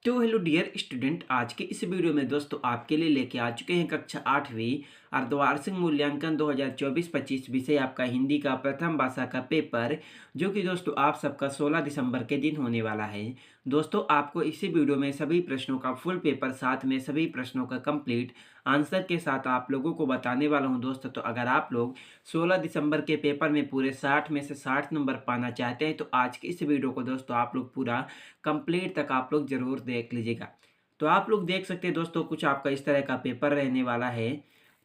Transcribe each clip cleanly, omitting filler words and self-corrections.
तो hello dear student, आज के इस वीडियो में दोस्तों आपके लिए लेके आ चुके हैं कक्षा 8वीं अर्धवार्षिक मूल्यांकन 2024-25 विषय आपका हिंदी का प्रथम भाषा का पेपर, जो कि दोस्तों आप सबका 16 दिसंबर के दिन होने वाला है। दोस्तों आपको इसी वीडियो में सभी प्रश्नों का फुल पेपर, साथ में सभी प्रश्नों का कंप्लीट आंसर के साथ आप लोगों को बताने वाला हूं दोस्तों। तो अगर आप लोग 16 दिसंबर के पेपर में पूरे 60 में से 60 नंबर पाना चाहते हैं तो आज की इस वीडियो को दोस्तों आप लोग पूरा कंप्लीट तक आप लोग ज़रूर देख लीजिएगा। तो आप लोग देख सकते हैं दोस्तों, कुछ आपका इस तरह का पेपर रहने वाला है।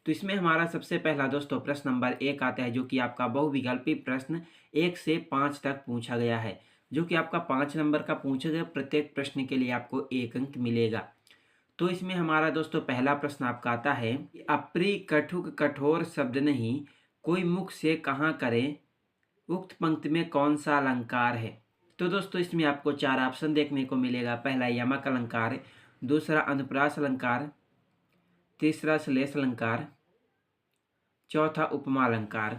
तो इसमें हमारा सबसे पहला दोस्तों प्रश्न नंबर 1 आता है, जो कि आपका बहुविकल्पी प्रश्न 1 से 5 तक पूछा गया है, जो कि आपका 5 नंबर का पूछा गया। प्रत्येक प्रश्न के लिए आपको 1 अंक मिलेगा। तो इसमें हमारा दोस्तों पहला प्रश्न आपका आता है, अप्रिय कठुक कठोर शब्द नहीं, कोई मुख से कहाँ करे, उक्त पंक्ति में कौन सा अलंकार है। तो दोस्तों इसमें आपको 4 ऑप्शन देखने को मिलेगा। पहला यमक अलंकार, दूसरा अनुप्रास अलंकार, तीसरा श्लेष अलंकार, चौथा उपमा अलंकार।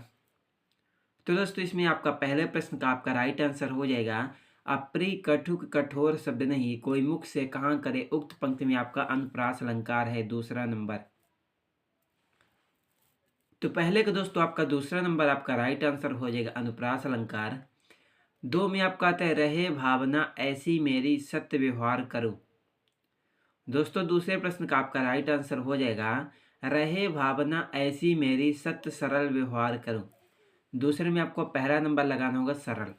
तो दोस्तों इसमें आपका पहले प्रश्न का आपका राइट आंसर हो जाएगा, अप्रिय कठुक कठोर शब्द नहीं, कोई मुख से कहाँ करे, उक्त पंक्ति में आपका अनुप्रास अलंकार है, दूसरा नंबर। तो पहले का दोस्तों आपका दूसरा नंबर आपका राइट आंसर हो जाएगा अनुप्रास अलंकार। 2 में आपका आता है, रहे भावना ऐसी मेरी सत्य व्यवहार करो। दोस्तों दूसरे प्रश्न का आपका राइट आंसर हो जाएगा, रहे भावना ऐसी मेरी सत्य सरल व्यवहार करो। दूसरे में आपको पहला नंबर लगाना होगा सरल।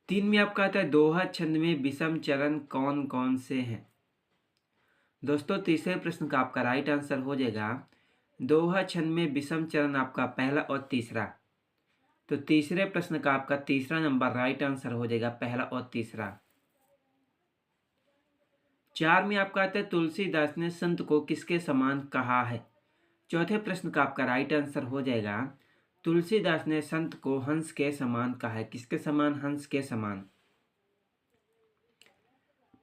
3 में आपका आता है, दोहा छंद में विषम चरण कौन कौन से हैं। दोस्तों तीसरे प्रश्न का आपका राइट आंसर हो जाएगा, दोहा छंद में विषम चरण आपका पहला और तीसरा। तो तीसरे प्रश्न का आपका तीसरा नंबर राइट आंसर हो जाएगा, पहला और तीसरा। 4 में आपका आता है, तुलसीदास ने संत को किसके समान कहा है। चौथे प्रश्न का आपका राइट आंसर हो जाएगा, तुलसीदास ने संत को हंस के समान कहा है। किसके समान? हंस के समान।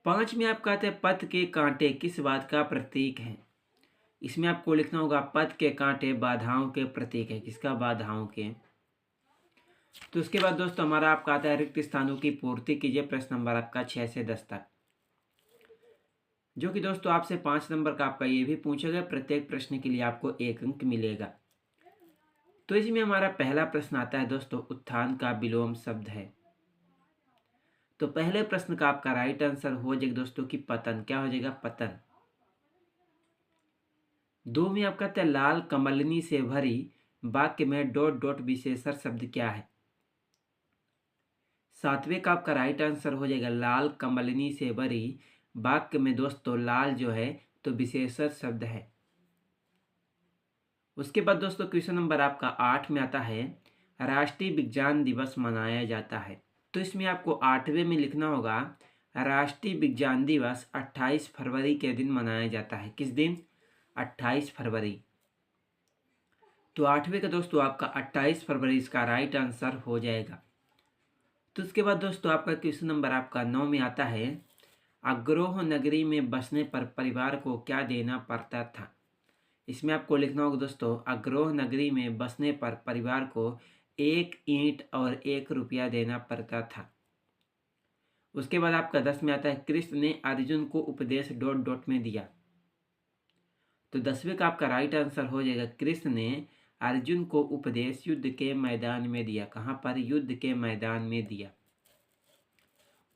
5 में आपका आता है, पथ के कांटे किस बात का प्रतीक है। इसमें आपको लिखना होगा, पथ के कांटे बाधाओं के प्रतीक है। किसका? बाधाओं के। तो उसके बाद दोस्तों हमारा आपका आता है, रिक्त स्थानों की पूर्ति कीजिए। प्रश्न नंबर आपका 6 से 10 तक, जो कि दोस्तों आपसे 5 नंबर का आपका ये भी पूछा गया। प्रत्येक प्रश्न के लिए आपको 1 अंक मिलेगा। तो इसमें हमारा पहला प्रश्न आता है दोस्तों, उत्थान का विलोम शब्द है। तो पहले प्रश्न का आपका राइट आंसर हो जाएगा दोस्तों कि पतन। क्या हो जाएगा? पतन। 2 में आपका आता है, लाल कमलनी से भरी वाक्य में डॉट डॉट विशेषण शब्द क्या है। 7वें का आपका राइट आंसर हो जाएगा, लाल कमलनी से भरी वाक्य में दोस्तों लाल जो है तो विशेषण शब्द है। उसके बाद दोस्तों क्वेश्चन नंबर आपका 8 में आता है, राष्ट्रीय विज्ञान दिवस मनाया जाता है। तो इसमें आपको 8वें में लिखना होगा, राष्ट्रीय विज्ञान दिवस 28 फरवरी के दिन मनाया जाता है। किस दिन? 28 फरवरी। तो 8वें का दोस्तों आपका 28 फरवरी इसका राइट आंसर हो जाएगा। तो उसके बाद दोस्तों आपका क्वेश्चन नंबर आपका 9 में आता है, अग्रोह नगरी में बसने पर परिवार को क्या देना पड़ता था। इसमें आपको लिखना होगा दोस्तों, अग्रोह नगरी में बसने पर परिवार को 1 ईंट और 1 रुपया देना पड़ता था। उसके बाद आपका 10 में आता है, कृष्ण ने अर्जुन को उपदेश डॉट डॉट में दिया। तो 10वें का आपका राइट आंसर हो जाएगा, कृष्ण ने अर्जुन को उपदेश युद्ध के मैदान में दिया। कहाँ पर? युद्ध के मैदान में दिया।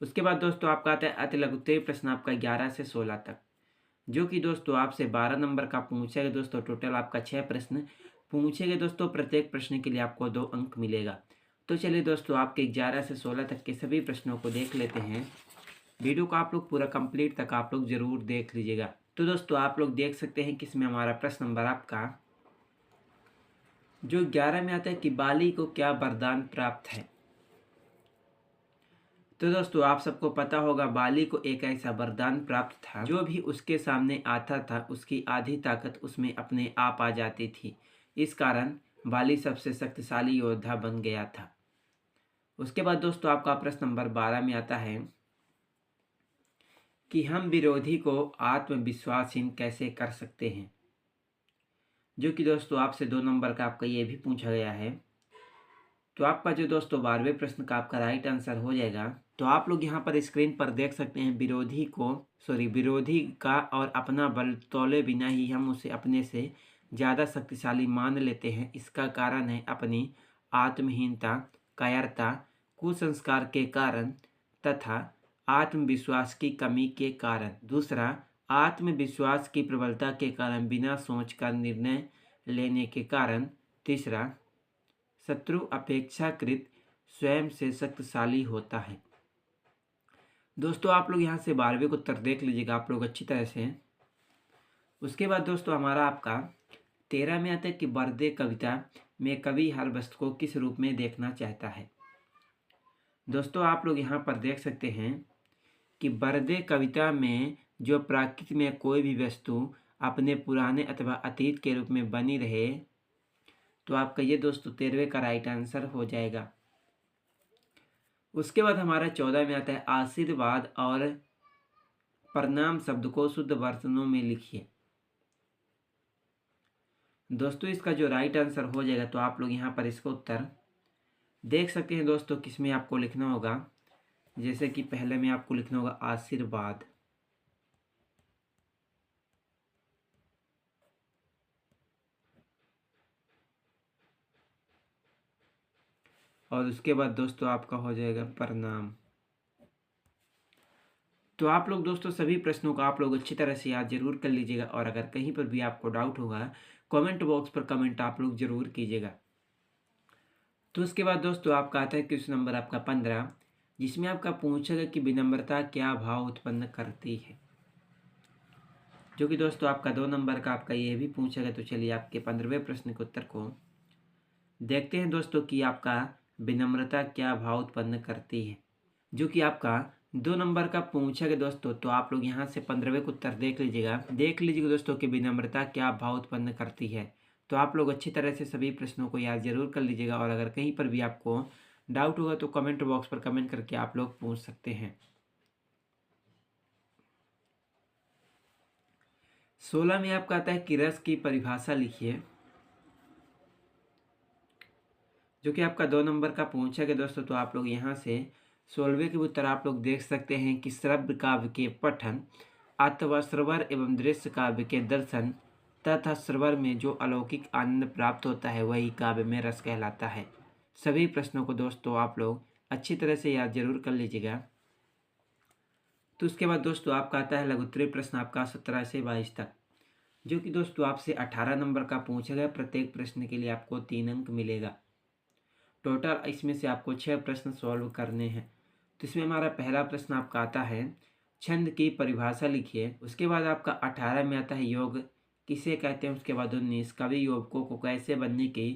उसके बाद दोस्तों आपका आता है, अति लघुत्तरीय प्रश्न आपका 11 से 16 तक, जो कि दोस्तों आपसे 12 नंबर का पूछेगा। दोस्तों टोटल आपका 6 प्रश्न पूछेंगे दोस्तों। प्रत्येक प्रश्न के लिए आपको 2 अंक मिलेगा। तो चलिए दोस्तों आपके 11 से 16 तक के सभी प्रश्नों को देख लेते हैं। वीडियो को आप लोग पूरा कंप्लीट तक आप लोग जरूर देख लीजिएगा। तो दोस्तों आप लोग देख सकते हैं कि इसमें हमारा प्रश्न नंबर आपका जो 11 में आता है कि बाली को क्या वरदान प्राप्त है। तो दोस्तों आप सबको पता होगा, बाली को एक ऐसा वरदान प्राप्त था, जो भी उसके सामने आता था उसकी आधी ताकत उसमें अपने आप आ जाती थी। इस कारण बाली सबसे शक्तिशाली योद्धा बन गया था। उसके बाद दोस्तों आपका प्रश्न नंबर 12 में आता है कि हम विरोधी को आत्मविश्वासहीन कैसे कर सकते हैं, जो कि दोस्तों आपसे 2 नंबर का आपका ये भी पूछा गया है। तो आपका जो दोस्तों 12वें प्रश्न का आपका राइट आंसर हो जाएगा, तो आप लोग यहाँ पर स्क्रीन पर देख सकते हैं, विरोधी का और अपना बल तौले बिना ही हम उसे अपने से ज़्यादा शक्तिशाली मान लेते हैं। इसका कारण है अपनी आत्महीनता, कायरता, कुसंस्कार के कारण तथा आत्मविश्वास की कमी के कारण। दूसरा, आत्मविश्वास की प्रबलता के कारण बिना सोच कर निर्णय लेने के कारण। तीसरा, शत्रु अपेक्षाकृत स्वयं से शक्तिशाली होता है। दोस्तों आप लोग यहाँ से 12वें का उत्तर देख लीजिएगा आप लोग अच्छी तरह से। उसके बाद दोस्तों हमारा आपका 13 में आता है कि बर्दे कविता में कवि हर वस्तु को किस रूप में देखना चाहता है। दोस्तों आप लोग यहाँ पर देख सकते हैं कि बर्दे कविता में जो प्रकृति में कोई भी वस्तु अपने पुराने अथवा अतीत के रूप में बनी रहे, तो आपका ये दोस्तों 13वें का राइट आंसर हो जाएगा। उसके बाद हमारा 14 में आता है आशीर्वाद और प्रणाम शब्द को शुद्ध वर्तनों में लिखिए। दोस्तों इसका जो राइट आंसर हो जाएगा, तो आप लोग यहाँ पर इसका उत्तर देख सकते हैं दोस्तों, किसमें आपको लिखना होगा। जैसे कि पहले में आपको लिखना होगा आशीर्वाद, और उसके बाद दोस्तों आपका हो जाएगा प्रणाम। तो आप लोग दोस्तों सभी प्रश्नों को आप लोग अच्छी तरह से याद जरूर कर लीजिएगा, और अगर कहीं पर भी आपको डाउट होगा कमेंट बॉक्स पर कमेंट आप लोग जरूर कीजिएगा। तो उसके बाद दोस्तों आपका आता है क्वेश्चन नंबर आपका 15, जिसमें आपका पूछेगा कि विनम्रता क्या भाव उत्पन्न करती है, जो कि दोस्तों आपका 2 नंबर का आपका ये भी पूछेगा। तो चलिए आपके 15वें प्रश्न के उत्तर को देखते हैं दोस्तों कि आपका विनम्रता क्या भाव उत्पन्न करती है, जो कि आपका 2 नंबर का पूछेगा दोस्तों। तो आप लोग यहाँ से 15वें का उत्तर देख लीजिएगा दोस्तों कि विनम्रता क्या भाव उत्पन्न करती है। तो आप लोग अच्छी तरह से सभी प्रश्नों को याद जरूर कर लीजिएगा, और अगर कहीं पर भी आपको डाउट होगा तो कमेंट बॉक्स पर कमेंट करके आप लोग पूछ सकते हैं। 16 में आपका आता है कि रस की परिभाषा लिखिए, जो कि आपका 2 नंबर का पूछेगा दोस्तों। तो आप लोग यहाँ से 16वें के उत्तर आप लोग देख सकते हैं कि श्रव्य काव्य के पठन अथवा श्रवण एवं दृश्य काव्य के दर्शन तथा श्रवण में जो अलौकिक आनंद प्राप्त होता है वही काव्य में रस कहलाता है। सभी प्रश्नों को दोस्तों आप लोग अच्छी तरह से याद जरूर कर लीजिएगा। तो उसके बाद दोस्तों आपका आता है लघुत्तरीय प्रश्न आपका 17 से 22 तक, जो कि दोस्तों आपसे 18 नंबर का पूछेगा। प्रत्येक प्रश्न के लिए आपको 3 अंक मिलेगा। टोटल इसमें से आपको 6 प्रश्न सॉल्व करने हैं। तो इसमें हमारा पहला प्रश्न आपका आता है छंद की परिभाषा लिखिए। उसके बाद आपका 18 में आता है योग किसे कहते हैं। उसके बाद 19 कवि युवकों को कैसे बनने की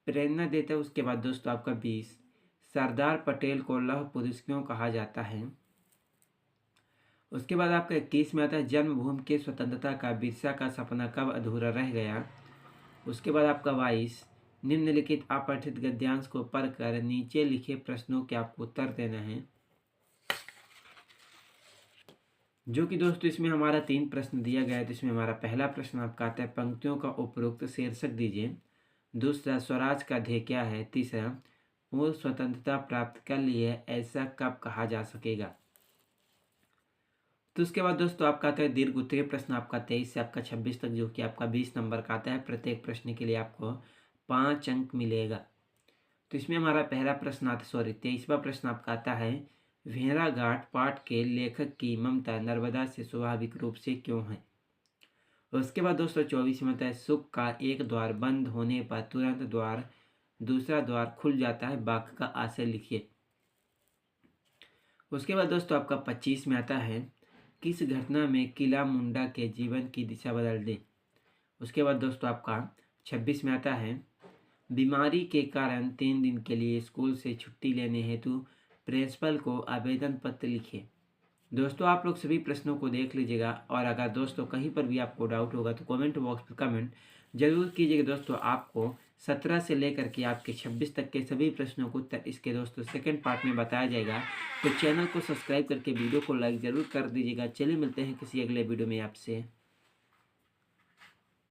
प्रेरणा देता है। उसके बाद दोस्तों आपका 20 सरदार पटेल को लौह पुरुष क्यों कहा जाता है। उसके बाद आपका 21 में आता है जन्मभूमि के स्वतंत्रता का बिरसा का सपना कब अधूरा रह गया। उसके बाद आपका 22 निम्नलिखित अपठित गद्यांश को पढ़कर नीचे लिखे प्रश्नों के आपको उत्तर देना है, जो कि दोस्तों इसमें हमारा 3 प्रश्न दिया गया है। तो इसमें हमारा पहला प्रश्न आपका आता है पंक्तियों का उपरोक्त शीर्षक दीजिए। दूसरा स्वराज का ध्येय क्या है। तीसरा पूर्ण स्वतंत्रता प्राप्त कर ली है ऐसा कब कहा जा सकेगा। तो उसके बाद दोस्तों आपका आता है दीर्घ उत्तरीय प्रश्न आपका 23 से आपका 26 तक, जो कि आपका 20 नंबर का आता है। प्रत्येक प्रश्न के लिए आपको 5 अंक मिलेगा। तो इसमें हमारा पहला प्रश्न आता 23वां प्रश्न आपका आता है भेड़ाघाट पाठ के लेखक की ममता नर्मदा से स्वाभाविक रूप से क्यों है। उसके बाद दोस्तों 24 में आता है सुख का एक द्वार बंद होने पर तुरंत दूसरा द्वार खुल जाता है, वाक्य का आशय लिखिए। उसके बाद दोस्तों आपका 25 में आता है किस घटना में किला मुंडा के जीवन की दिशा बदल दे। उसके बाद दोस्तों आपका 26 में आता है बीमारी के कारण 3 दिन के लिए स्कूल से छुट्टी लेने हेतु प्रिंसिपल को आवेदन पत्र लिखिए। दोस्तों आप लोग सभी प्रश्नों को देख लीजिएगा, और अगर दोस्तों कहीं पर भी आपको डाउट होगा तो कमेंट बॉक्स पर कमेंट जरूर कीजिएगा। दोस्तों आपको 17 से लेकर के आपके 26 तक के सभी प्रश्नों को उत्तर इसके दोस्तों सेकंड पार्ट में बताया जाएगा। तो चैनल को सब्सक्राइब करके वीडियो को लाइक ज़रूर कर दीजिएगा। चलिए मिलते हैं किसी अगले वीडियो में आपसे।